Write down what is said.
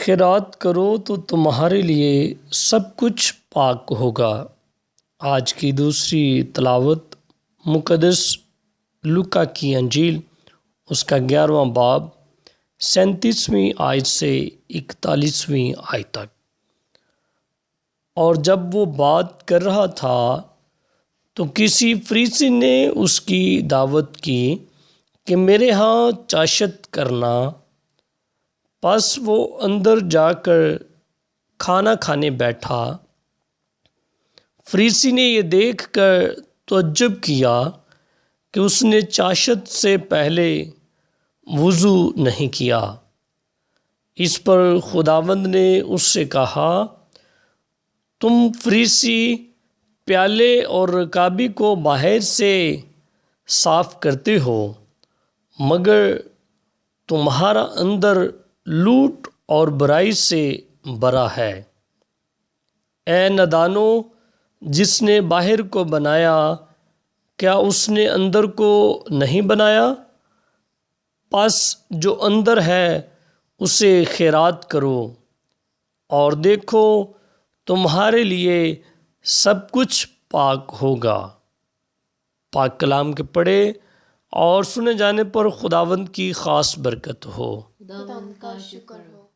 خیرات کرو تو تمہارے لیے سب کچھ پاک ہوگا۔ آج کی دوسری تلاوت مقدس لوکا کی انجیل اس کا 11واں باب 37ویں آیت سے 41ویں آیت تک۔ اور جب وہ بات کر رہا تھا تو کسی فریسی نے اس کی دعوت کی کہ میرے ہاں چاشت کرنا۔ پس وہ اندر جا کر کھانا کھانے بیٹھا۔ فریسی نے یہ دیکھ کر تعجب کیا کہ اس نے چاشت سے پہلے وضو نہیں کیا۔ اس پر خداوند نے اس سے کہا، تم فریسی پیالے اور رکابی کو باہر سے صاف کرتے ہو، مگر تمہارا اندر لوٹ اور برائی سے بھرا ہے۔ اے نادانو، جس نے باہر کو بنایا، کیا اس نے اندر کو نہیں بنایا؟ پس جو اندر ہے اسے خیرات کرو، اور دیکھو تمہارے لیے سب کچھ پاک ہوگا۔ پاک کلام کے پڑھے اور سنے جانے پر خداوند کی خاص برکت ہو۔ خداوند کا شکر ہو۔